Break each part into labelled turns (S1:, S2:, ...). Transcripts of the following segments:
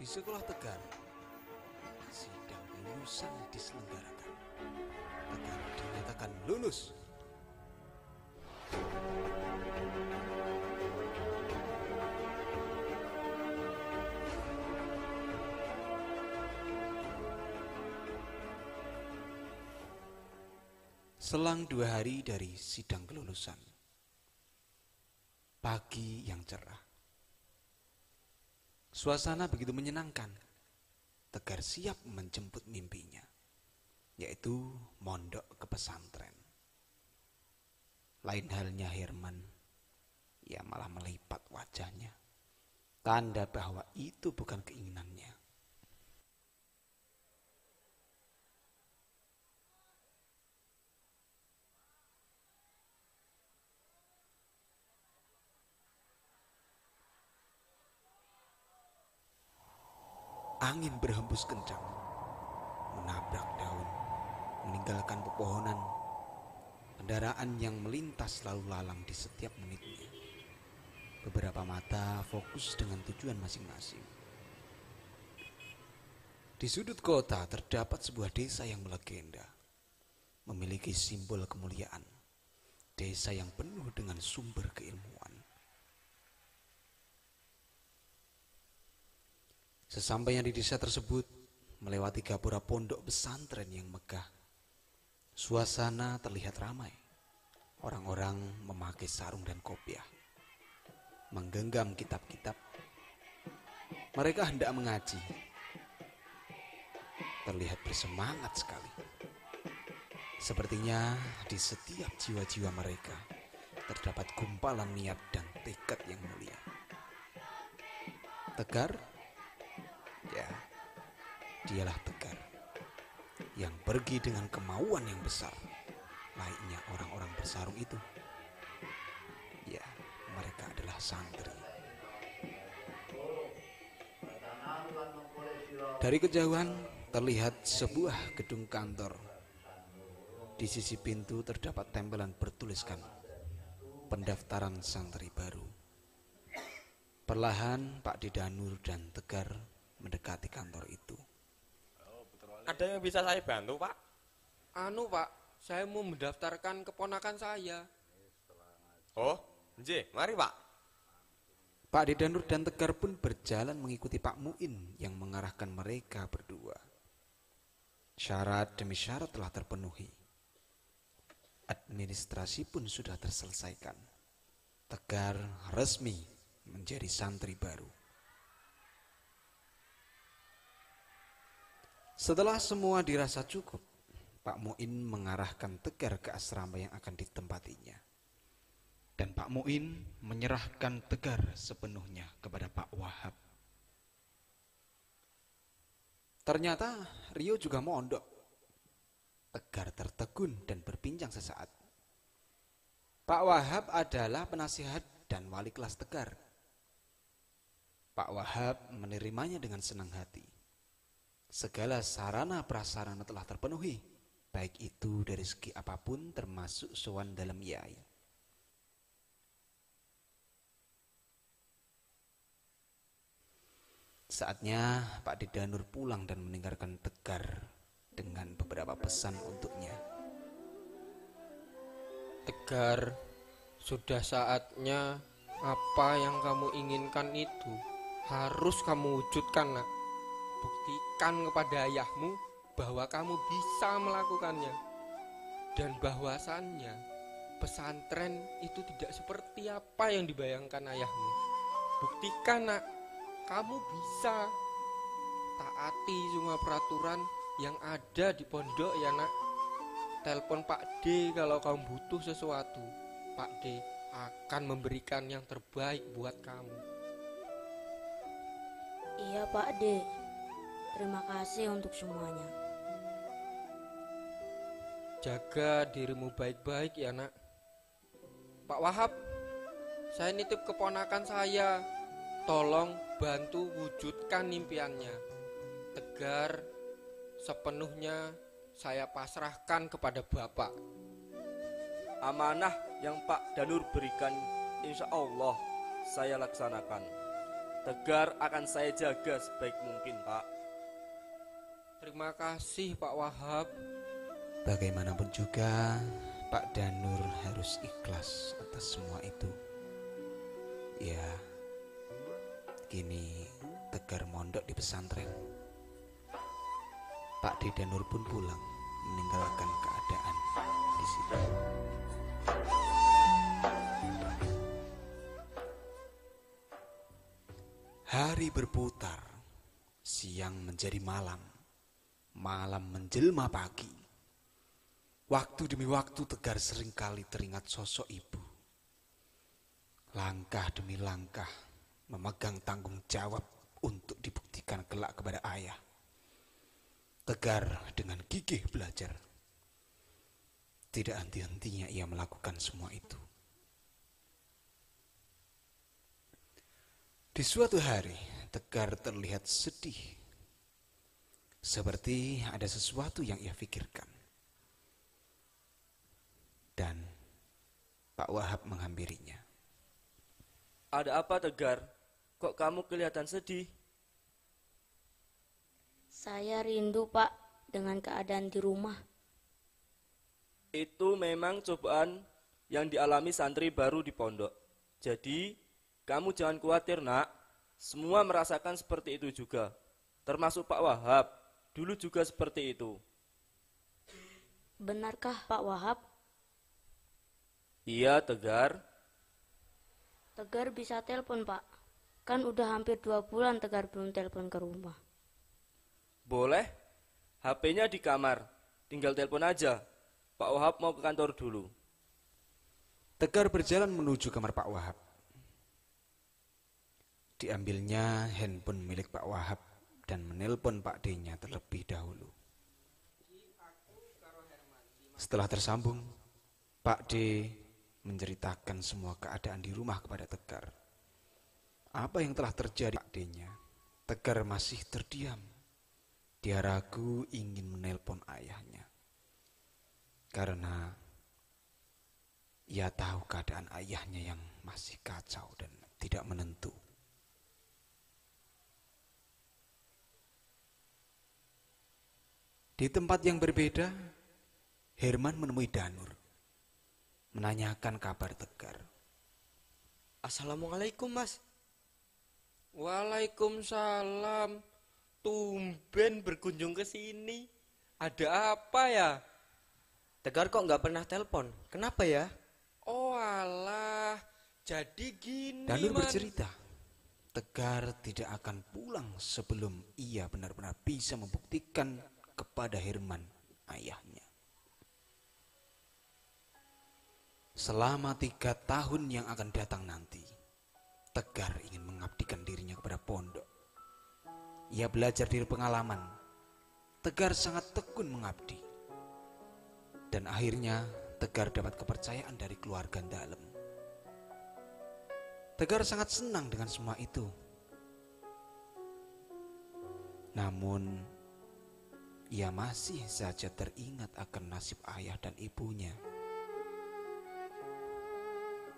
S1: Di sekolah Tegar, sidang lulusan diselenggarakan. Tegar dinyatakan lulus. Selang 2 hari dari sidang kelulusan, pagi yang cerah, suasana begitu menyenangkan. Tegar siap menjemput mimpinya, yaitu mondok ke pesantren. Lain halnya Herman, ia malah melipat wajahnya, tanda bahwa itu bukan keinginannya. Angin berhembus kencang, menabrak daun, meninggalkan pepohonan. Kendaraan yang melintas lalu lalang di setiap menitnya. Beberapa mata fokus dengan tujuan masing-masing. Di sudut kota terdapat sebuah desa yang melegenda, memiliki simbol kemuliaan. Desa yang penuh dengan sumber keilmuan. Sesampainya di desa tersebut, melewati gapura pondok pesantren yang megah, suasana terlihat ramai. Orang-orang memakai sarung dan kopiah, menggenggam kitab-kitab. Mereka hendak mengaji. Terlihat bersemangat sekali. Sepertinya di setiap jiwa-jiwa mereka terdapat gumpalan niat dan tekad yang mulia. Tegar, ya, dialah Tegar yang pergi dengan kemauan yang besar, layaknya orang-orang bersarung itu. Ya, mereka adalah santri. Dari kejauhan terlihat sebuah gedung kantor. Di sisi pintu terdapat tempelan bertuliskan pendaftaran santri baru. Perlahan Pak Didanur dan Tegar mendekati kantor itu.
S2: Ada yang bisa saya bantu, Pak?
S3: Pak, saya mau mendaftarkan keponakan saya.
S2: Oh, nggih, mari, Pak.
S1: Pak Didanur dan Tegar pun berjalan mengikuti Pak Muin yang mengarahkan mereka berdua. Syarat demi syarat telah terpenuhi. Administrasi pun sudah terselesaikan. Tegar resmi menjadi santri baru. Setelah semua dirasa cukup, Pak Muin mengarahkan Tegar ke asrama yang akan ditempatinya. Dan Pak Muin menyerahkan Tegar sepenuhnya kepada Pak Wahab. Ternyata Rio juga mondok. Tegar tertegun dan berbincang sesaat. Pak Wahab adalah penasihat dan wali kelas Tegar. Pak Wahab menerimanya dengan senang hati. Segala sarana prasarana telah terpenuhi, baik itu dari segi apapun termasuk sowan dalam yai. Saatnya Pak Didanur pulang dan meninggalkan Tegar dengan beberapa pesan untuknya.
S3: Tegar, sudah saatnya apa yang kamu inginkan itu harus kamu wujudkan, nak. Buktikan kepada ayahmu bahwa kamu bisa melakukannya. Dan bahwasannya pesantren itu tidak seperti apa yang dibayangkan ayahmu. Buktikan, nak, kamu bisa. Taati semua peraturan yang ada di pondok ya, nak. Telepon Pak D kalau kamu butuh sesuatu. Pak D akan memberikan yang terbaik buat kamu.
S4: Iya Pak D, terima kasih untuk semuanya.
S3: Jaga dirimu baik-baik ya, nak. Pak Wahab, saya nitip keponakan saya. Tolong bantu wujudkan impiannya. Tegar sepenuhnya saya pasrahkan kepada Bapak.
S5: Amanah yang Pak Danur berikan, insya Allah saya laksanakan. Tegar akan saya jaga sebaik mungkin, Pak.
S3: Terima kasih Pak Wahab.
S1: Bagaimanapun juga, Pak Danur harus ikhlas atas semua itu. Ya, kini Tegar mondok di pesantren. Pak D. Danur pun pulang, meninggalkan keadaan di situ. Hari berputar, siang menjadi malam, malam menjelma pagi. Waktu demi waktu Tegar seringkali teringat sosok ibu. Langkah demi langkah memegang tanggung jawab untuk dibuktikan kelak kepada ayah. Tegar dengan gigih belajar. Tidak henti-hentinya ia melakukan semua itu. Di suatu hari, Tegar terlihat sedih. Seperti ada sesuatu yang ia pikirkan. Dan Pak Wahab menghampirinya.
S5: Ada apa, Tegar? Kok kamu kelihatan sedih?
S4: Saya rindu, Pak, dengan keadaan di rumah.
S5: Itu memang cobaan yang dialami santri baru di pondok. Jadi, kamu jangan khawatir, Nak. Semua merasakan seperti itu juga. Termasuk Pak Wahab. Dulu juga seperti itu.
S4: Benarkah, Pak Wahab?
S5: Iya, Tegar.
S4: Tegar bisa telepon, Pak. Kan udah hampir 2 bulan Tegar belum telepon ke rumah.
S5: Boleh. HP-nya di kamar. Tinggal telepon aja. Pak Wahab mau ke kantor dulu.
S1: Tegar berjalan menuju kamar Pak Wahab. Diambilnya handphone milik Pak Wahab dan menelpon Pak D-nya terlebih dahulu. Setelah tersambung, Pak D menceritakan semua keadaan di rumah kepada Tegar. Apa yang telah terjadi Pak D-nya? Tegar masih terdiam. Dia ragu ingin menelpon ayahnya. Karena ia tahu keadaan ayahnya yang masih kacau dan tidak menentu. Di tempat yang berbeda, Herman menemui Danur, menanyakan kabar Tegar.
S3: Assalamualaikum, Mas. Waalaikumsalam. Tumben berkunjung ke sini. Ada apa ya?
S6: Tegar kok nggak pernah telepon? Kenapa ya?
S3: Oh alah, jadi gini,
S1: Danur
S3: Man.
S1: bercerita, Tegar tidak akan pulang sebelum ia benar-benar bisa membuktikan kepada Herman, ayahnya. Selama 3 tahun yang akan datang nanti, Tegar ingin mengabdikan dirinya kepada pondok. Ia belajar dari pengalaman. Tegar sangat tekun mengabdi. Dan akhirnya Tegar dapat kepercayaan dari keluarga dalam. Tegar sangat senang dengan semua itu. Namun, ia masih saja teringat akan nasib ayah dan ibunya.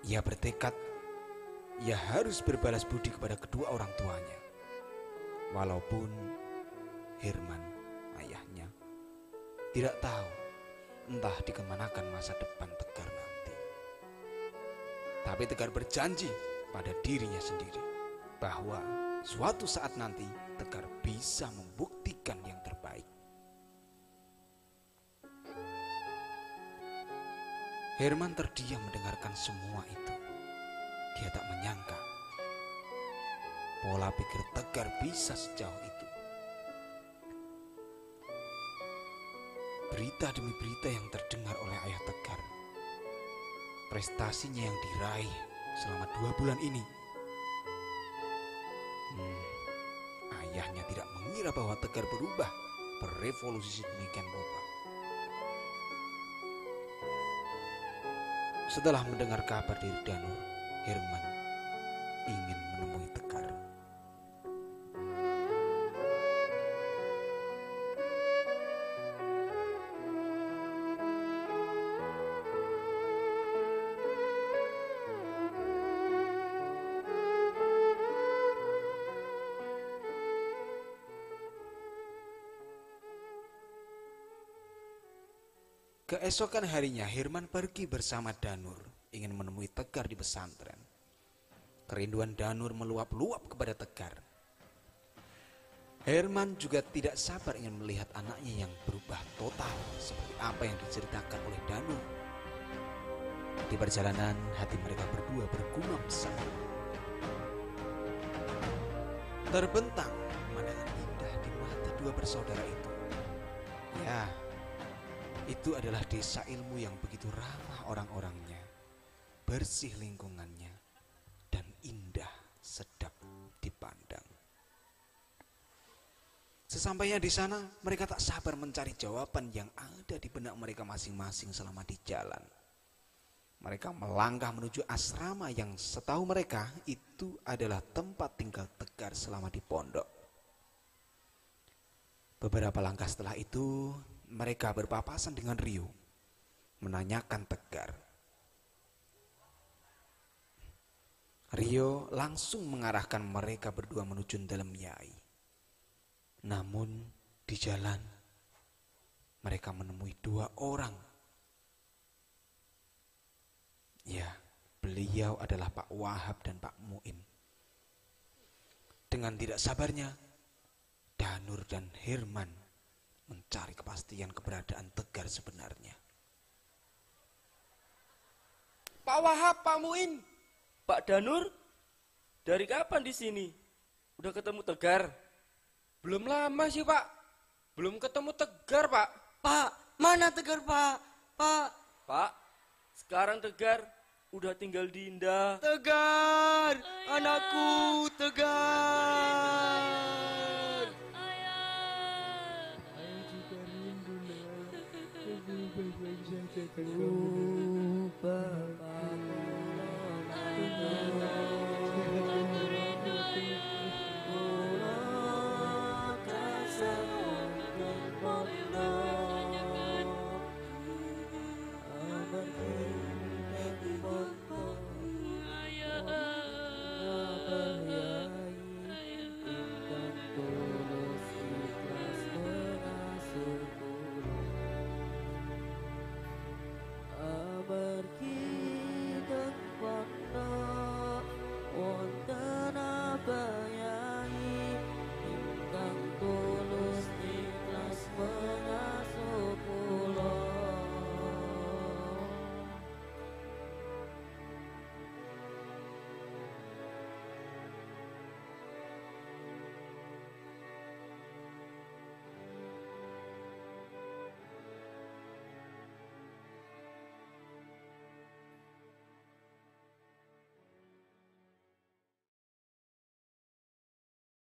S1: Ia bertekad, ia harus berbalas budi kepada kedua orang tuanya. Walaupun Herman, ayahnya, tidak tahu entah dikemanakan masa depan Tegar nanti. Tapi Tegar berjanji pada dirinya sendiri bahwa suatu saat nanti Tegar bisa membuktikan yang terbaik. Herman terdiam mendengarkan semua itu. Dia tak menyangka pola pikir Tegar bisa sejauh itu. Berita demi berita yang terdengar oleh ayah Tegar. Prestasinya yang diraih selama 2 bulan ini. Ayahnya tidak mengira bahwa Tegar berubah, berevolusi sedemikian rupa. Setelah mendengar kabar dari Danur, Herman ingin menemui Tegar. Keesokan harinya Herman pergi bersama Danur ingin menemui Tegar di pesantren. Kerinduan Danur meluap-luap kepada Tegar. Herman juga tidak sabar ingin melihat anaknya yang berubah total seperti apa yang diceritakan oleh Danur. Di perjalanan hati mereka berdua bergumam bersama. Terbentang pemandangan indah di mata dua bersaudara itu. Ya, itu adalah desa ilmu yang begitu ramah orang-orangnya, bersih lingkungannya, dan indah sedap dipandang. Sesampainya di sana, mereka tak sabar mencari jawaban yang ada di benak mereka masing-masing selama di jalan. Mereka melangkah menuju asrama yang setahu mereka itu adalah tempat tinggal Tegar selama di pondok. Beberapa langkah setelah itu, mereka berpapasan dengan Rio, menanyakan Tegar. Rio langsung mengarahkan mereka berdua menuju dalam Yai. Namun di jalan, mereka menemui dua orang. Ya, beliau adalah Pak Wahab dan Pak Muin. Dengan tidak sabarnya, Danur dan Herman mencari kepastian keberadaan Tegar sebenarnya.
S3: Pak Wahab, Pak Muin.
S5: Pak Danur, dari kapan di sini? Udah ketemu Tegar?
S3: Belum lama sih, Pak. Belum ketemu Tegar, Pak.
S6: Pak, mana Tegar, Pak? Pak.
S5: Pak, sekarang Tegar udah tinggal di Indah.
S6: Tegar, anakku, Tegar.
S5: Baik-baik saja, Tegar.